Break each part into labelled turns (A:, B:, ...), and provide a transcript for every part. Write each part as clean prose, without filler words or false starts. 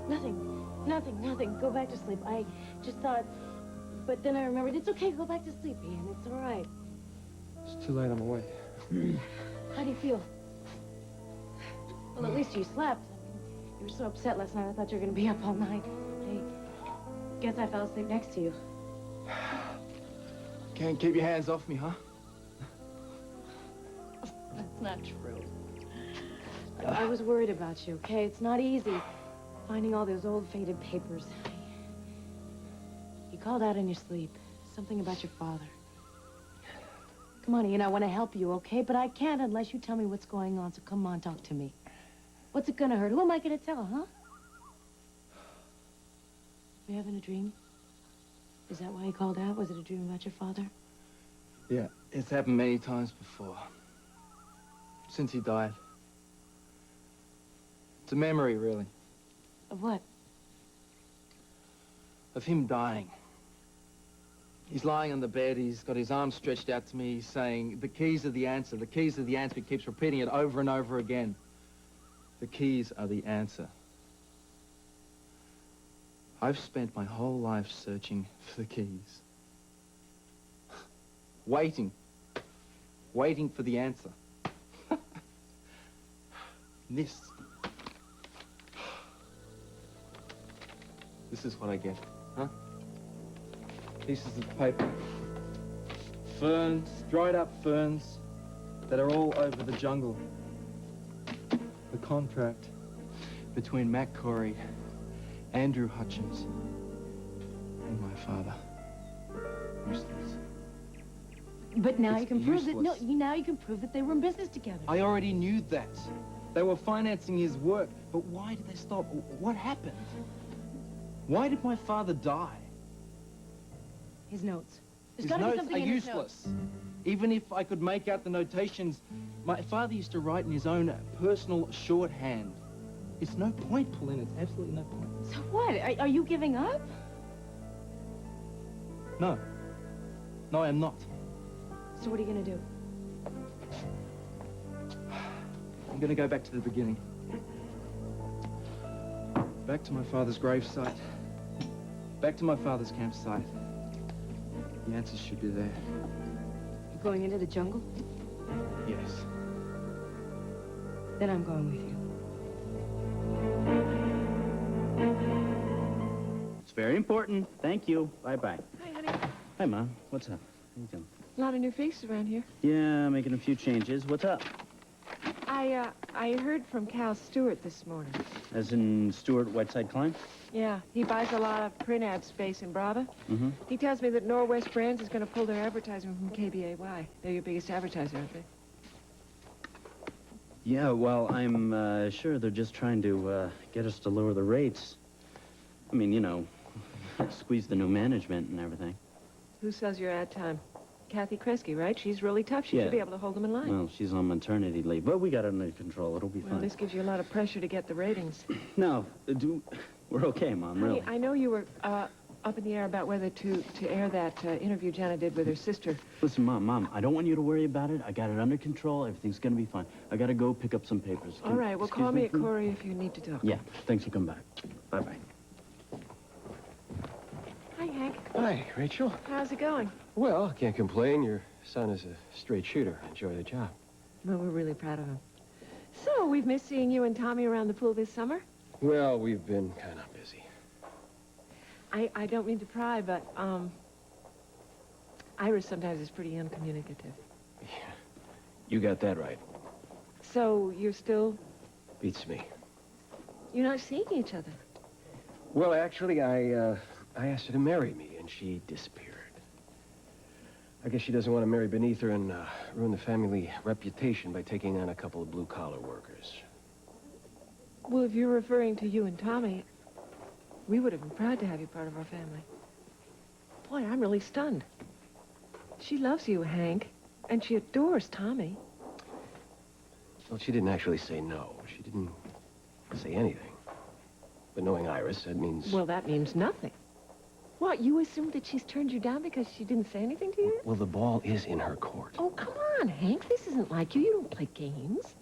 A: Nothing. Go back to sleep. I just thought... But then I remembered, it's okay, go back to sleep, Ian. It's all right.
B: It's too late, I'm awake.
A: How do you feel? Well, at least you slept. I mean, you were so upset last night, I thought you were going to be up all night. I guess I fell asleep next to you.
B: Can't keep your hands off me, huh?
A: That's not true. I was worried about you, okay? It's not easy finding all those old faded papers. You called out in your sleep. Something about your father. Come on, Ian, I want to help you, okay? But I can't unless you tell me what's going on, so come on, talk to me. What's it gonna hurt? Who am I gonna tell, huh? You having a dream? Is that why you called out? Was it a dream about your father?
B: Yeah, it's happened many times before. Since he died. It's a memory, really.
A: Of what?
B: Of him dying. He's lying on the bed, he's got his arms stretched out to me, he's saying, the keys are the answer, the keys are the answer. He keeps repeating it over and over again. The keys are the answer. I've spent my whole life searching for the keys. Waiting for the answer. This is what I get, huh? Pieces of paper. Ferns, dried up ferns that are all over the jungle. The contract between Matt Cory, Andrew Hutchins, and my father. Useless.
A: But now
B: It's
A: you can prove that,
B: useless.
A: now you can prove that they were in business together.
B: I already knew that. They were financing his work. But why did they stop? What happened? Why did my father die?
A: His notes. There's
B: His
A: gotta be
B: notes
A: something
B: are
A: in his
B: useless.
A: notes.
B: Even if I could make out the notations, my father used to write in his own personal shorthand. It's no point, Pauline. It's absolutely no point.
A: So what? Are you giving up?
B: No. No, I am not.
A: So what are you gonna do?
B: I'm gonna go back to the beginning. Back to my father's gravesite. Back to my father's campsite. The answers should be there.
A: You're going into the jungle?
B: Yes.
A: Then I'm going with you.
C: It's very important. Thank you. Bye-bye.
D: Hi, honey.
C: Hi, Mom. What's up? How you doing?
D: A lot of new faces around here.
C: Yeah, making a few changes. What's up?
D: I heard from Cal Stewart this morning.
C: As in Stuart Whiteside Klein?
D: Yeah, he buys a lot of print ad space in Brava.
C: Mm-hmm.
D: He tells me that Norwest Brands is going to pull their advertising from KBAY. They're your biggest advertiser, aren't they?
C: Yeah, well, I'm sure they're just trying to get us to lower the rates. I mean, you know, squeeze the new management and everything.
D: Who sells your ad time? Kathy Kresge, right? She's really tough. She should be able to hold them in line.
C: Well, she's on maternity leave, but we got it under control. It'll be
D: Well,
C: fine.
D: this gives you a lot of pressure to get the ratings.
C: No, we're okay, Mom, really.
D: Honey, I know you were up in the air about whether to air that interview Janet did with her sister.
C: Listen, Mom, I don't want you to worry about it. I got it under control. Everything's gonna be fine. I gotta go pick up some papers.
D: All right, well,
C: Excuse
D: call me at
C: please?
D: Cory if you need to talk.
C: Yeah, thanks for coming back. Bye-bye.
D: Hi, Hank.
E: Hi, Rachel.
D: How's it going?
E: Well, can't complain. Your son is a straight shooter. Enjoy the job.
D: Well, we're really proud of him. So, we've missed seeing you and Tommy around the pool this summer?
E: Well, we've been kind of busy.
D: I don't mean to pry, but, Iris sometimes is pretty uncommunicative.
E: Yeah, you got that right.
D: So, you're still...
E: Beats me.
D: You're not seeing each other?
E: Well, actually, I asked her to marry me, and she disappeared. I guess she doesn't want to marry beneath her and ruin the family reputation by taking on a couple of blue-collar workers.
D: Well, if you're referring to you and Tommy, we would have been proud to have you part of our family. Boy, I'm really stunned. She loves you, Hank, and she adores Tommy.
E: Well, she didn't actually say no. She didn't say anything. But knowing Iris, that means...
D: Well, that means nothing. What, you assume that she's turned you down because she didn't say anything to you?
E: Well, the ball is in her court.
D: Oh, come on, Hank. This isn't like you. You don't play games.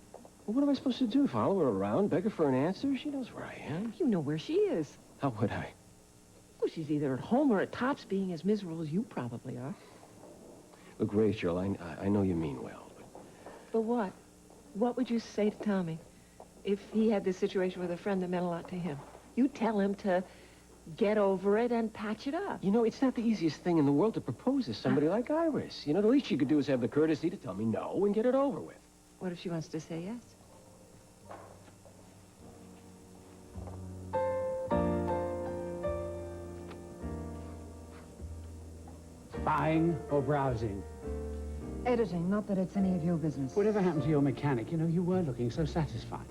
E: Well, what am I supposed to do? Follow her around, beg her for an answer? She knows where I am.
D: You know where she is.
E: How would I?
D: Well, she's either at home or at Tops being as miserable as you probably are.
E: Look, Rachel, I know you mean well, but...
D: But what? What would you say to Tommy if he had this situation with a friend that meant a lot to him? You tell him to get over it and patch it up.
E: You know, it's not the easiest thing in the world to propose to somebody like Iris. You know, the least you could do is have the courtesy to tell me no and get it over with.
D: What if she wants to say yes?
F: Buying or browsing?
G: Editing, not that it's any of your business.
F: Whatever happened to your mechanic? You know, you were looking so satisfied.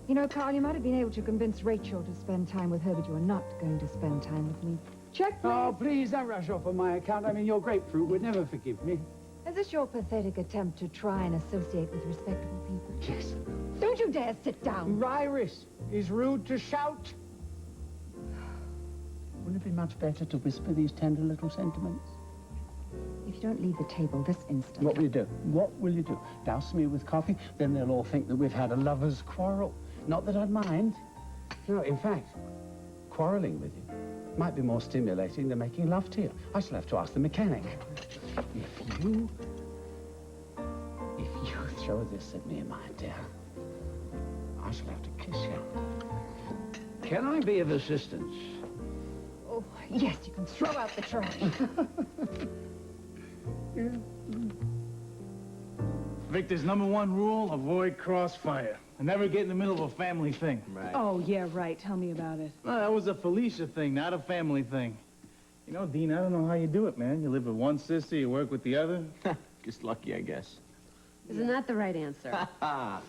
G: You know, Carl, you might have been able to convince Rachel to spend time with her, but you are not going to spend time with me. Check, please.
F: Oh, please don't rush off on my account. I mean, your grapefruit would never forgive me.
G: Is this your pathetic attempt to try and associate with respectable people?
F: Yes.
G: Don't you dare sit down.
F: Iris is rude to shout. Wouldn't it be much better to whisper these tender little sentiments?
G: If you don't leave the table this instant...
F: What will you do? What will you do? Douse me with coffee? Then they'll all think that we've had a lover's quarrel. Not that I'd mind. No, in fact, quarreling with you might be more stimulating than making love to you. I shall have to ask the mechanic. If you throw this at me, my dear, I shall have to kiss you.
H: Can I be of assistance?
G: Oh, yes, you can throw out the trash.
I: Victor's #1 rule, avoid crossfire. And never get in the middle of a family thing.
C: Right.
A: Oh, yeah, right. Tell me about it.
I: No, that was a Felicia thing, not a family thing. You know, Dean, I don't know how you do it, man. You live with one sister, you work with the other.
C: Just lucky, I guess.
A: Isn't that the right answer?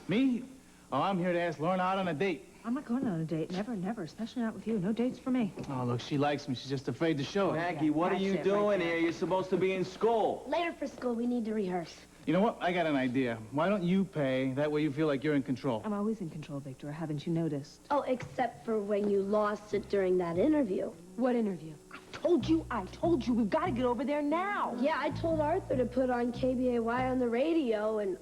I: Me? Oh, I'm here to ask Lorna out on a date.
A: I'm not going on a date. Never, never. Especially not with you. No dates for me.
I: Oh, look, she likes me. She's just afraid to show it.
C: Maggie, what are
A: that's
C: you
A: it,
C: doing
A: right there.
C: here? You're supposed to be in school.
J: Later for school, we need to rehearse.
I: You know what? I got an idea. Why don't you pay? That way you feel like you're in control.
A: I'm always in control, Victor. Haven't you noticed?
J: Oh, except for when you lost it during that interview.
A: What interview? I told you. We've got to get over there now.
J: Yeah, I told Arthur to put on KBAY on the radio and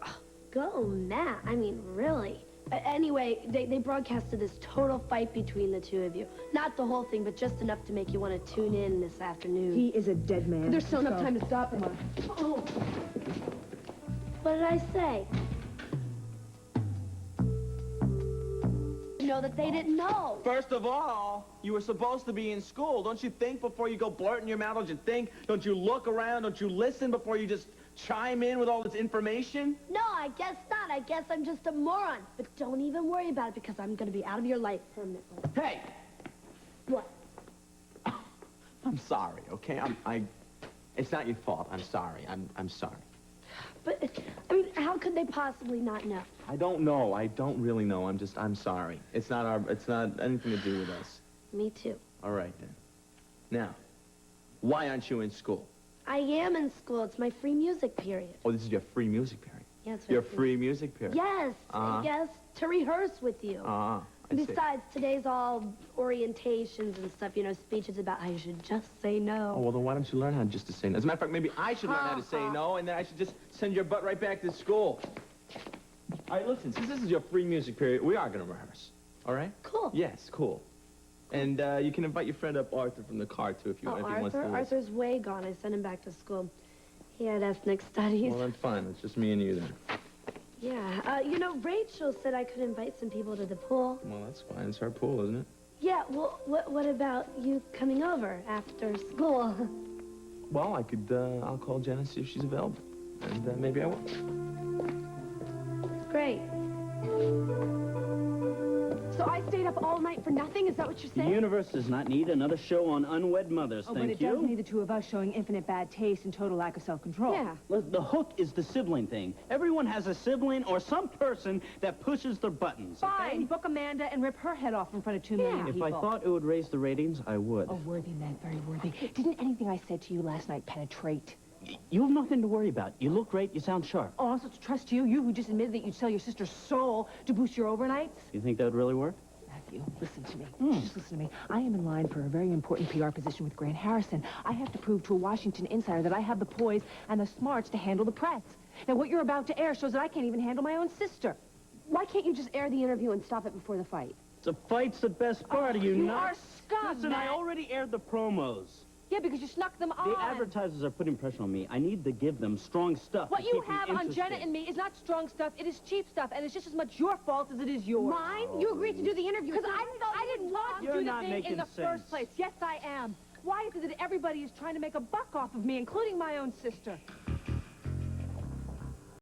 J: go Matt. I mean, really. Anyway, they broadcasted this total fight between the two of you. Not the whole thing, but just enough to make you want to tune in this afternoon.
A: He is a dead man.
J: There's still enough time to stop him. Oh. What did I say? know that they didn't know.
C: First of all, you were supposed to be in school. Don't you think before you go blurting your mouth? Don't you think? Don't you look around? Don't you listen before you just chime in with all this information?
J: No, I guess not. I guess I'm just a moron. But don't even worry about it because I'm going to be out of your life permanently.
C: Hey!
J: What?
C: I'm sorry, okay? It's not your fault. I'm sorry. I'm sorry.
J: But, I mean, how could they possibly not know?
C: I don't know. I don't really know. I'm sorry. It's not anything to do with us.
J: Me too.
C: All right, then. Now, why aren't you in school?
J: I am in school. It's my free music period.
C: Oh, this is your free music period.
J: Yeah, it's
C: Your free music period.
J: Yes, yes, to rehearse with you.
C: I see.
J: Besides, today's all orientations and stuff, you know, speeches about how you should just say no.
C: Oh, well, then why don't you learn how just to say no? As a matter of fact, maybe I should learn how to say no, and then I should just send your butt right back to school. All right, listen, since this is your free music period, we are going to rehearse. All right?
J: Cool.
C: Yes, cool. And you can invite your friend up, Arthur, from the car, too, if he wants to.
J: Arthur's way gone. I sent him back to school. He had ethnic studies.
C: Well, then fine. It's just me and you, then.
J: Yeah. You know, Rachel said I could invite some people to the pool.
C: Well, that's fine. It's our pool, isn't it?
J: Yeah, well, what about you coming over after school?
C: Well, I could, I'll call Jen and see if she's available. And maybe I will.
J: Great.
A: So I stayed up all night for nothing? Is that what you're
C: The
A: saying?
C: universe does not need another show on unwed mothers,
A: Oh, but it does need the two of us showing infinite bad taste and total lack of self-control.
J: Yeah.
C: Look, the hook is the sibling thing. Everyone has a sibling or some person that pushes their buttons,
A: Fine, book Amanda and rip her head off in front of 2 million
C: If
A: people.
C: I thought it would raise the ratings, I would.
A: A worthy man, very worthy. Didn't anything I said to you last night penetrate?
C: You have nothing to worry about. You look great, you sound sharp.
A: Oh, also to trust you? You who just admitted that you'd sell your sister's soul to boost your overnights?
C: You think that would really work?
A: Matthew, listen to me. Just listen to me. I am in line for a very important PR position with Grant Harrison. I have to prove to a Washington insider that I have the poise and the smarts to handle the press. Now, what you're about to air shows that I can't even handle my own sister. Why can't you just air the interview and stop it before the fight?
H: The fight's the best part of you,
A: You
H: nuts.
A: are scum,
H: Listen,
A: Matt.
H: I already aired the promos.
A: Yeah, because you snuck them on.
H: The advertisers are putting pressure on me. I need to give them strong stuff.
A: What
H: to
A: you
H: keep them
A: have on Jenna
H: interested.
A: and me is not strong stuff. It is cheap stuff, and it's just as much your fault as it is yours.
G: Mine? You agreed to do the interview.
A: Because I didn't want to
H: You're
A: do the
H: not
A: thing
H: making
A: in the
H: sense.
A: first place. Yes, I am. Why is it that everybody is trying to make a buck off of me, including my own sister?